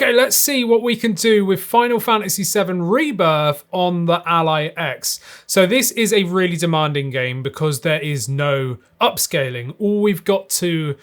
Okay, let's see what we can do with Final Fantasy VII Rebirth on the Ally X. So this is a really demanding game because there is no upscaling. All we've got to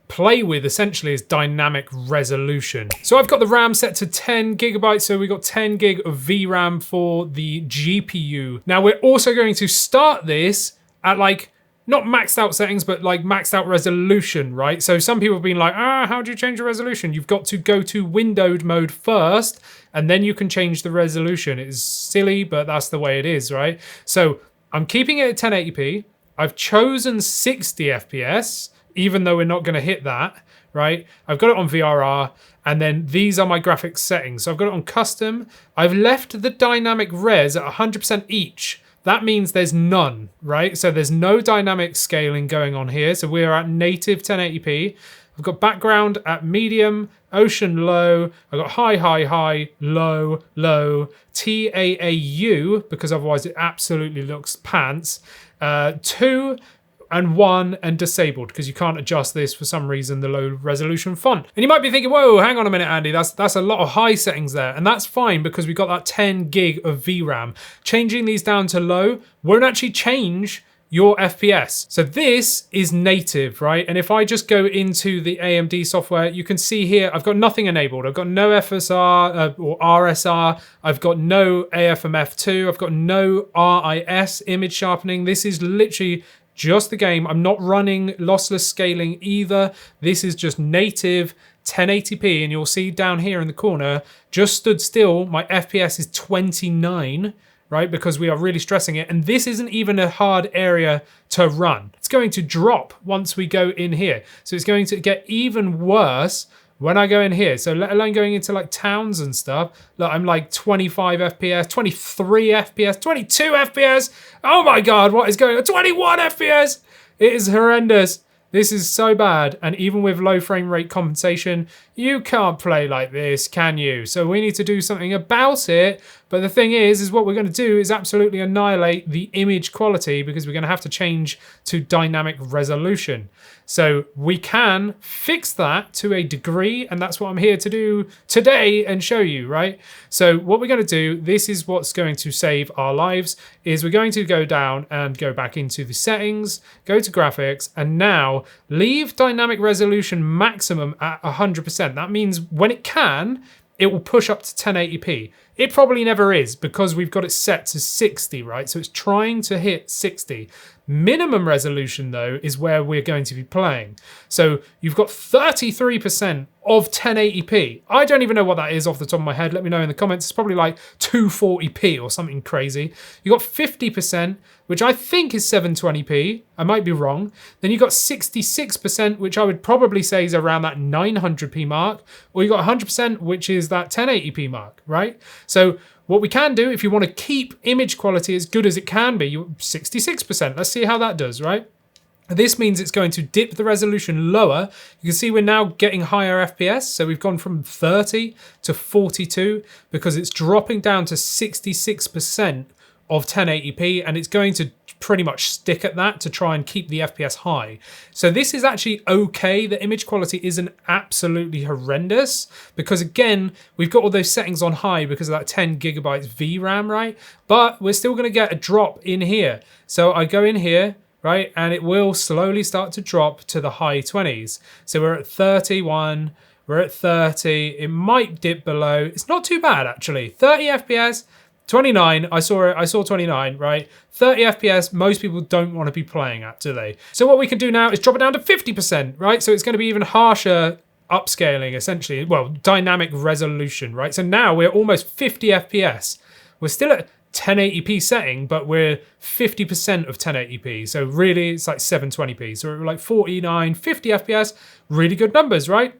play with essentially is dynamic resolution. So I've got the RAM set to 10 gigabytes, so we've got 10 gig of VRAM for the GPU. Now we're also going to start this at like, not maxed out settings, but like maxed out resolution, right? So some people have been like, how do you change the resolution? You've got to go to windowed mode first, and then you can change the resolution. It is silly, but that's the way it is, right? So I'm keeping it at 1080p. I've chosen 60 FPS, even though we're not gonna hit that, right? I've got it on VRR, and then these are my graphics settings. So I've got it on custom. I've left the dynamic res at 100% each. That means there's none, right? So there's no dynamic scaling going on here. So we're at native 1080p. I've got background at medium, ocean low. I've got high, high, high, low, low, TAAU, because otherwise it absolutely looks pants. 2 and 1 and disabled, because you can't adjust this for some reason, the low resolution font. And you might be thinking, whoa, hang on a minute, Andy, that's a lot of high settings there. And that's fine because we've got that 10 gig of VRAM. Changing these down to low won't actually change your FPS. So this is native, right? And if I just go into the AMD software, you can see here, I've got nothing enabled. I've got no FSR or RSR. I've got no AFMF2. I've got no RIS image sharpening. This is literally just the game. I'm not running lossless scaling either. This is just native 1080p, and you'll see down here in the corner, just stood still, my FPS is 29, right? Because we are really stressing it. And this isn't even a hard area to run. It's going to drop once we go in here. So it's going to get even worse when I go in here. So let alone going into like towns and stuff. Look, I'm like 25 FPS, 23 FPS, 22 FPS. Oh my God, what is going on? 21 FPS. It is horrendous. This is so bad. And even with low frame rate compensation, you can't play like this, can you? So we need to do something about it. But the thing is what we're going to do is absolutely annihilate the image quality, because we're going to have to change to dynamic resolution. So we can fix that to a degree, and that's what I'm here to do today and show you, right? So what we're going to do, this is what's going to save our lives, is we're going to go down and go back into the settings, go to graphics, and now leave dynamic resolution maximum at 100%. That means when it can, it will push up to 1080p. It probably never is because we've got it set to 60, right? So it's trying to hit 60. Minimum resolution though is where we're going to be playing. So you've got 33% of 1080p. I don't even know what that is off the top of my head. Let me know in the comments. It's probably like 240p or something crazy. You got 50%, which I think is 720p. I might be wrong. Then you got 66%, which I would probably say is around that 900p mark. Or you got 100%, which is that 1080p mark, right? So what we can do, if you want to keep image quality as good as it can be, 66%. Let's see how that does, right? This means it's going to dip the resolution lower. You can see we're now getting higher FPS. So we've gone from 30 to 42 because it's dropping down to 66% of 1080p, and it's going to pretty much stick at that to try and keep the FPS high. So this is actually okay. The image quality isn't absolutely horrendous because again, we've got all those settings on high because of that 10 gigabytes VRAM, right? But we're still gonna get a drop in here. So I go in here, right? And it will slowly start to drop to the high 20s. So we're at 31, we're at 30. It might dip below. It's not too bad actually. 30 FPS, 29, I saw 29, right? 30 FPS, most people don't want to be playing at, do they? So what we can do now is drop it down to 50%, right? So it's going to be even harsher upscaling, essentially. Well, dynamic resolution, right? So now we're almost 50 FPS. We're still at 1080p setting, but we're 50% of 1080p. So really, it's like 720p. So we're like 49, 50 FPS, really good numbers, right?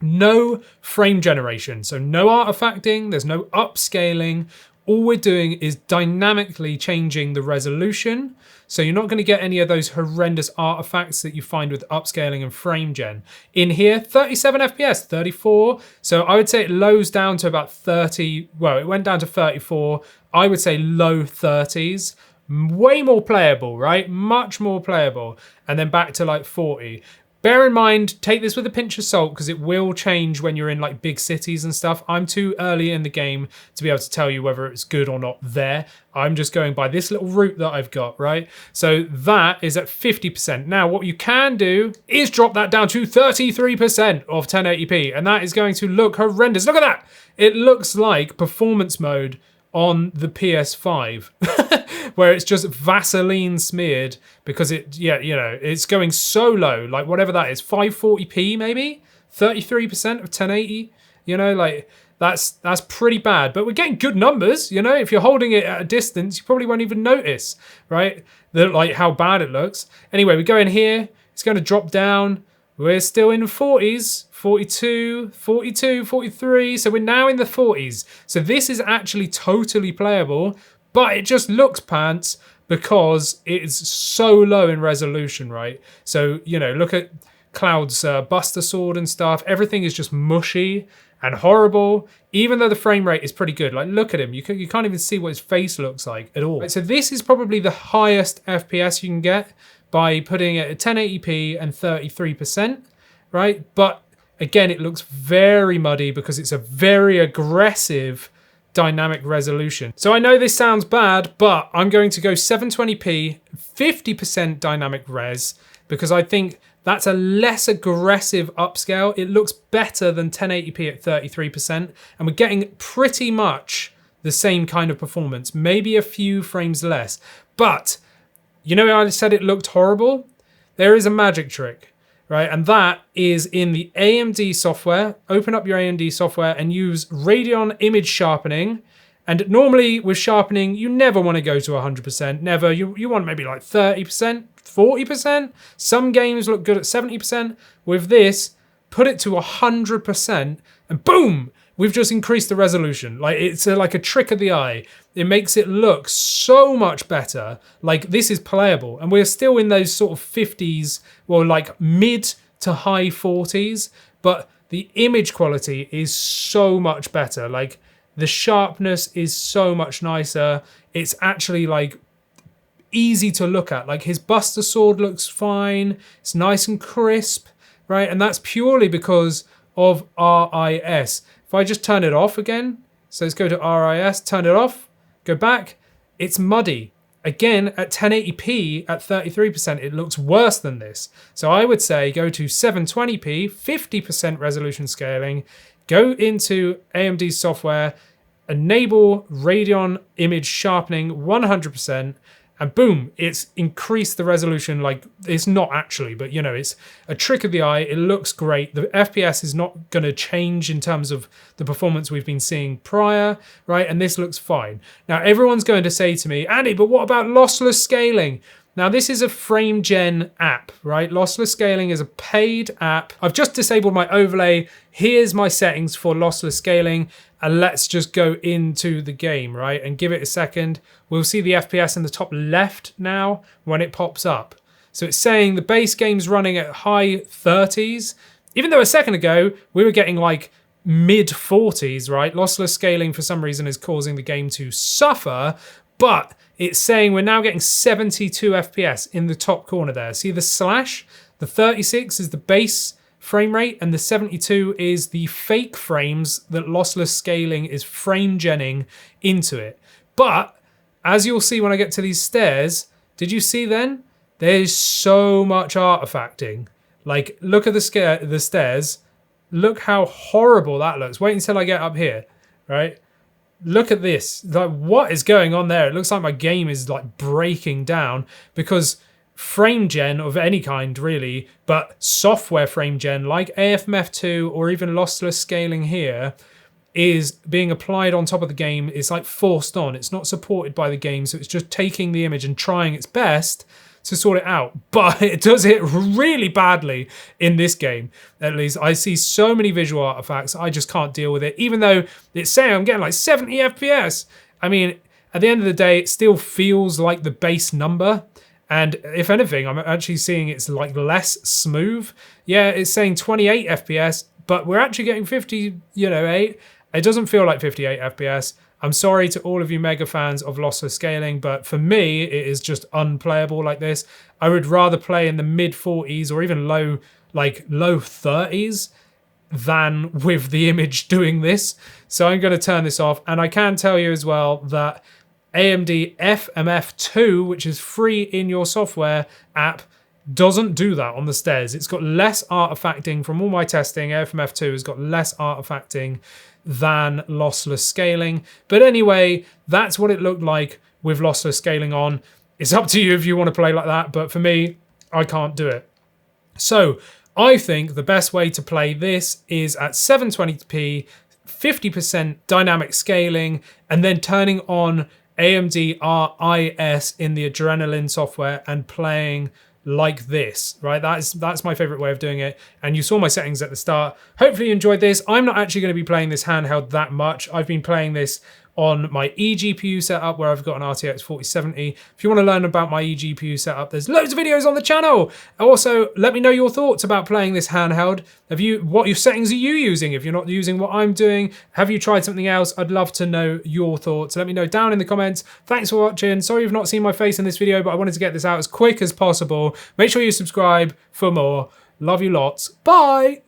No frame generation, so no artifacting, there's no upscaling. All we're doing is dynamically changing the resolution. So you're not going to get any of those horrendous artifacts that you find with upscaling and frame gen. In here, 37 FPS, 34. So I would say it lows down to about 30. Well, it went down to 34. I would say low 30s. Way more playable, right? Much more playable. And then back to like 40. Bear in mind, take this with a pinch of salt because it will change when you're in like big cities and stuff. I'm too early in the game to be able to tell you whether it's good or not there. I'm just going by this little route that I've got, right? So that is at 50%. Now, what you can do is drop that down to 33% of 1080p, and that is going to look horrendous. Look at that. It looks like performance mode on the PS5 where it's just Vaseline smeared because it's going so low, like whatever that is, 540p maybe, 33% of 1080, like that's pretty bad, but we're getting good numbers. If you're holding it at a distance, you probably won't even notice, right? Like how bad it looks. Anyway, we go in here, it's going to drop down. We're still in the 40s, 42, 42, 43. So we're now in the 40s. So this is actually totally playable, but it just looks pants because it's so low in resolution, right? So, look at Cloud's Buster Sword and stuff. Everything is just mushy and horrible, even though the frame rate is pretty good. Like, look at him. You can't even see what his face looks like at all. Right, so this is probably the highest FPS you can get by putting it at 1080p and 33%, right? But again, it looks very muddy because it's a very aggressive dynamic resolution. So I know this sounds bad, but I'm going to go 720p, 50% dynamic res, because I think that's a less aggressive upscale. It looks better than 1080p at 33%, and we're getting pretty much the same kind of performance, maybe a few frames less. But I said it looked horrible? There is a magic trick, right? And that is in the AMD software. Open up your AMD software and use Radeon image sharpening. And normally with sharpening, you never want to go to 100%. Never. You want maybe like 30%, 40%. Some games look good at 70%. With this, put it to 100% and boom! We've just increased the resolution. Like it's like a trick of the eye. It makes it look so much better. Like this is playable, and we're still in those sort of 50s, well, like mid to high 40s. But the image quality is so much better. Like the sharpness is so much nicer. It's actually like easy to look at. Like his Buster Sword looks fine. It's nice and crisp, right? And that's purely because of RIS. If I just turn it off again, so let's go to RIS, turn it off, go back, it's muddy. Again, at 1080p, at 33%, it looks worse than this. So I would say go to 720p, 50% resolution scaling, go into AMD software, enable Radeon image sharpening 100%, and boom, it's increased the resolution. Like it's not actually, but it's a trick of the eye. It looks great. The FPS is not going to change in terms of the performance we've been seeing prior, right? And this looks fine. Now, everyone's going to say to me, Andy, but what about lossless scaling? Now, this is a frame gen app, right? Lossless Scaling is a paid app. I've just disabled my overlay. Here's my settings for lossless scaling. And let's just go into the game, right? And give it a second. We'll see the FPS in the top left now when it pops up. So it's saying the base game's running at high 30s. Even though a second ago, we were getting like mid 40s, right? Lossless scaling for some reason is causing the game to suffer, but it's saying we're now getting 72 FPS in the top corner there. See the slash? The 36 is the base frame rate, and the 72 is the fake frames that lossless scaling is frame genning into it. But as you'll see when I get to these stairs, did you see then? There's so much artifacting. Like, look at the stairs. Look how horrible that looks. Wait until I get up here, right? Look at this. Like, what is going on there? It looks like my game is like breaking down because frame gen of any kind really, but software frame gen like AFMF2 or even lossless scaling here is being applied on top of the game. It's like forced on. It's not supported by the game, so it's just taking the image and trying its best to sort it out. But it does it really badly in this game. At least I see so many visual artifacts, I just can't deal with it. Even though it's saying I'm getting like 70 FPS. I mean, at the end of the day, it still feels like the base number. And if anything, I'm actually seeing it's like less smooth. Yeah, it's saying 28 FPS, but we're actually getting 58. It doesn't feel like 58 FPS. I'm sorry to all of you mega fans of lossless scaling, but for me, it is just unplayable like this. I would rather play in the mid 40s or even low like low 30s than with the image doing this. So I'm going to turn this off. And I can tell you as well that AMD FMF2, which is free in your software app, doesn't do that on the stairs. It's got less artifacting from all my testing. FMF2 has got less artifacting than lossless scaling. But anyway, that's what it looked like with lossless scaling on. It's up to you if you want to play like that, but for me, I can't do it. So I think the best way to play this is at 720p, 50% dynamic scaling, and then turning on AMD RIS in the Adrenaline software and playing like this, right? That's my favorite way of doing it. And you saw my settings at the start. Hopefully you enjoyed this. I'm not actually going to be playing this handheld that much. I've been playing this on my eGPU setup where I've got an RTX 4070. If you want to learn about my eGPU setup, there's loads of videos on the channel. Also, let me know your thoughts about playing this handheld. What your settings are you using? If you're not using what I'm doing, have you tried something else? I'd love to know your thoughts. Let me know down in the comments. Thanks for watching. Sorry you've not seen my face in this video, but I wanted to get this out as quick as possible. Make sure you subscribe for more. Love you lots. Bye.